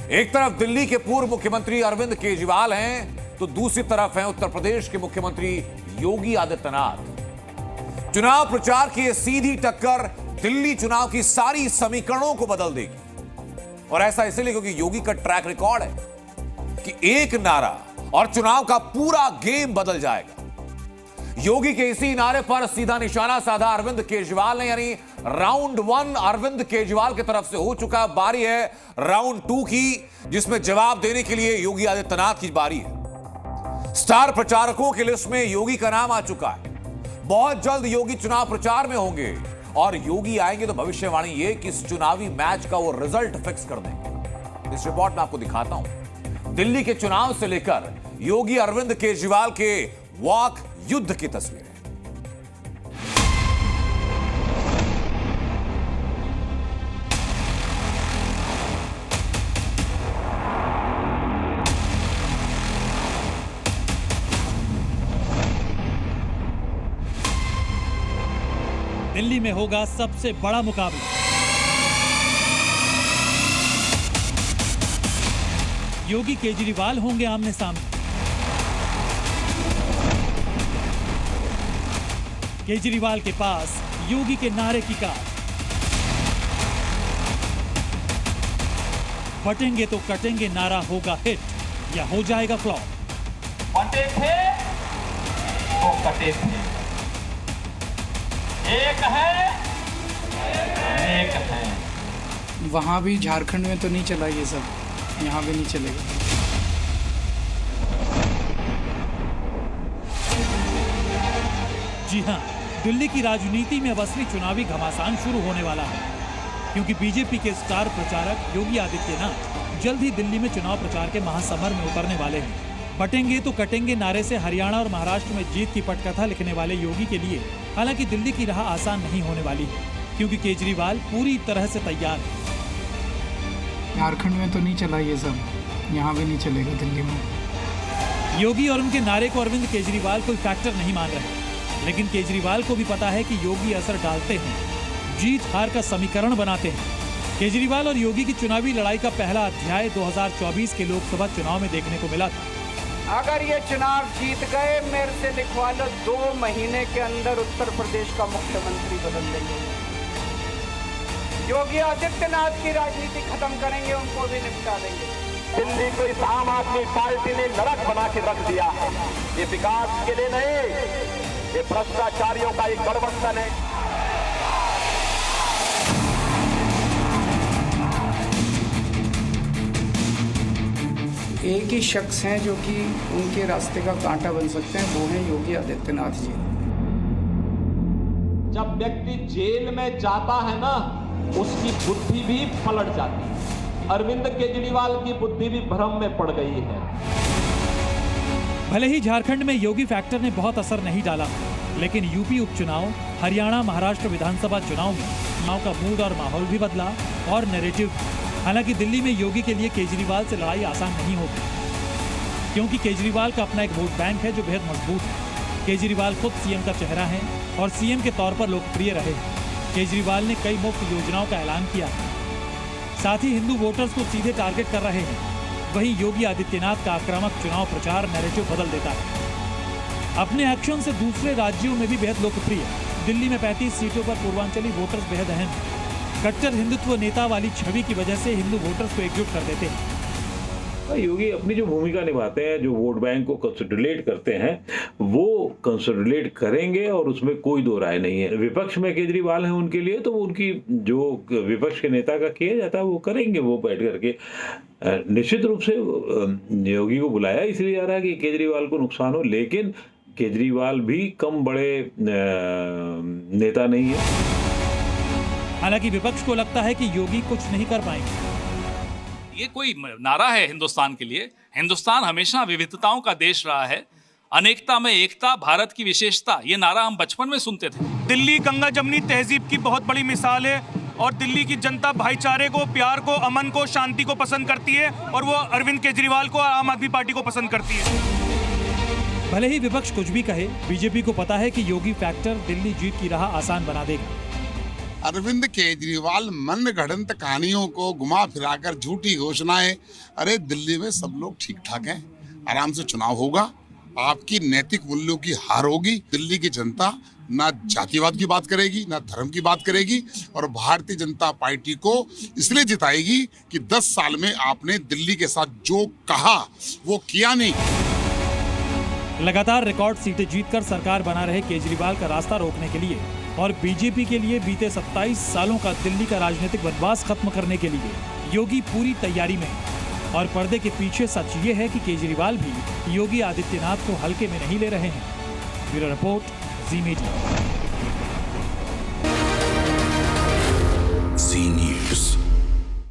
एक तरफ दिल्ली के पूर्व मुख्यमंत्री अरविंद केजरीवाल हैं, तो दूसरी तरफ हैं उत्तर प्रदेश के मुख्यमंत्री योगी आदित्यनाथ। चुनाव प्रचार की यह सीधी टक्कर दिल्ली चुनाव की सारी समीकरणों को बदल देगी। और ऐसा इसलिए क्योंकि योगी का ट्रैक रिकॉर्ड है कि एक नारा और चुनाव का पूरा गेम बदल जाएगा। योगी के इसी नारे पर सीधा निशाना साधा अरविंद केजरीवाल ने, यानी राउंड 1 अरविंद केजरीवाल की तरफ से हो चुका। बारी है राउंड 2 की, जिसमें जवाब देने के लिए योगी आदित्यनाथ की बारी है। स्टार प्रचारकों की लिस्ट में योगी का नाम आ चुका है। बहुत जल्द योगी चुनाव प्रचार में होंगे और योगी आएंगे तो भविष्यवाणी ये कि इस चुनावी मैच का वो रिजल्ट फिक्स कर देंगे। इस रिपोर्ट में आपको दिखाता हूं दिल्ली के चुनाव से लेकर योगी अरविंद केजरीवाल के वॉक युद्ध की तस्वीरें। दिल्ली में होगा सबसे बड़ा मुकाबला। योगी केजरीवाल होंगे आमने सामने। केजरीवाल के पास योगी के नारे की कार। बटेंगे तो कटेंगे नारा होगा हिट या हो जाएगा फ्लॉप। बटे थे तो कटे थे, एक है एक है। वहां भी झारखंड में तो नहीं चला ये सब, यहाँ भी नहीं चलेगा। जी हां, दिल्ली की राजनीति में अब असली चुनावी घमासान शुरू होने वाला है, क्योंकि बीजेपी के स्टार प्रचारक योगी आदित्यनाथ जल्द ही दिल्ली में चुनाव प्रचार के महासमर में उतरने वाले हैं। बटेंगे तो कटेंगे नारे से हरियाणा और महाराष्ट्र में जीत की पटकथा लिखने वाले योगी के लिए हालांकि दिल्ली की राह आसान नहीं होने वाली है, क्योंकि केजरीवाल पूरी तरह से तैयार है। झारखंड में तो नहीं चला ये सब, यहाँ भी नहीं चलेगा दिल्ली में। योगी और उनके नारे को अरविंद केजरीवाल कोई फैक्टर नहीं मान रहे, लेकिन केजरीवाल को भी पता है कि योगी असर डालते हैं, जीत हार का समीकरण बनाते हैं। केजरीवाल और योगी की चुनावी लड़ाई का पहला अध्याय 2024 के लोकसभा चुनाव में देखने को मिला था। अगर ये चुनाव जीत गए, मेरे से लिखवा लो, 2 महीने के अंदर उत्तर प्रदेश का मुख्यमंत्री बदल देंगे। योगी आदित्यनाथ की राजनीति खत्म करेंगे, उनको भी निपटा देंगे। दिल्ली को इस आम आदमी पार्टी ने नरक बना के रख दिया है। ये विकास के लिए नहीं, ये भ्रष्टाचारियों का एक गठबंधन है। एक ही शख्स हैं जो कि उनके रास्ते का कांटा बन सकते हैं, वो हैं योगी आदित्यनाथ जी। जब व्यक्ति जेल में जाता है ना, उसकी बुद्धि भी पलट जाती है। अरविंद केजरीवाल की बुद्धि भी भ्रम में पड़ गई है। भले ही झारखंड में योगी फैक्टर ने बहुत असर नहीं डाला, लेकिन यूपी उपचुनाव, हरियाणा महाराष्ट्र विधानसभा चुनाव में चुनाव का मूड और माहौल भी बदला और नैरेटिव। हालांकि दिल्ली में योगी के लिए केजरीवाल से लड़ाई आसान नहीं होगी, क्योंकि केजरीवाल का अपना एक वोट बैंक है जो बेहद मजबूत है। केजरीवाल खुद सीएम का चेहरा है और सीएम के तौर पर लोकप्रिय रहे। केजरीवाल ने कई मुफ्त योजनाओं का ऐलान किया, साथ ही हिंदू वोटर्स को सीधे टारगेट कर रहे हैं। वहीं योगी आदित्यनाथ का आक्रामक चुनाव प्रचार नैरेटिव बदल देता है। अपने एक्शन से दूसरे राज्यों में भी बेहद लोकप्रिय। दिल्ली में 35 सीटों पर पूर्वांचली वोटर्स बेहद अहम हैं। कट्टर हिंदुत्व नेता वाली छवि की वजह से हिंदू वोटर्स को एकजुट कर देते हैं। योगी अपनी जो भूमिका निभाते हैं, जो वोट बैंक को कंसोलिडेट करते हैं, वो कंसोलिडेट करेंगे और उसमें कोई दो राय नहीं है। विपक्ष में केजरीवाल है उनके लिए, तो उनकी जो विपक्ष के नेता का किया जाता है वो करेंगे। वो बैठ करके निश्चित रूप से योगी को बुलाया इसलिए जा रहा है कि केजरीवाल को नुकसान हो, लेकिन केजरीवाल भी कम बड़े नेता नहीं है। हालांकि विपक्ष को लगता है कि योगी कुछ नहीं कर पाएंगे। ये कोई नारा है हिंदुस्तान के लिए? हिंदुस्तान हमेशा विविधताओं का देश रहा है। अनेकता में एकता, भारत की विशेषता, ये नारा हम बचपन में सुनते थे। दिल्ली गंगा जमनी तहजीब की बहुत बड़ी मिसाल है और दिल्ली की जनता भाईचारे को, प्यार को, अमन को, शांति को पसंद करती है और वो अरविंद केजरीवाल को, आम आदमी पार्टी को पसंद करती है। भले ही विपक्ष कुछ भी कहे, बीजेपी को पता है कि योगी फैक्टर दिल्ली जीत की राह आसान बना देगा। अरविंद केजरीवाल मन गढ़ंत कहानियों को घुमा फिराकर झूठी घोषणाएं। अरे दिल्ली में सब लोग ठीक ठाक हैं, आराम से चुनाव होगा, आपकी नैतिक मूल्यों की हार होगी। दिल्ली की जनता ना जातिवाद की बात करेगी, ना धर्म की बात करेगी, और भारतीय जनता पार्टी को इसलिए जिताएगी कि 10 साल में आपने दिल्ली के साथ जो कहा वो किया नहीं। लगातार रिकॉर्ड सीटें जीतकर सरकार बना रहे केजरीवाल का रास्ता रोकने के लिए और बीजेपी के लिए बीते 27 सालों का दिल्ली का राजनीतिक वनवास खत्म करने के लिए योगी पूरी तैयारी में है। और पर्दे के पीछे सच ये है कि केजरीवाल भी योगी आदित्यनाथ को हल्के में नहीं ले रहे हैं। ब्यूरो रिपोर्ट, जी मीडिया।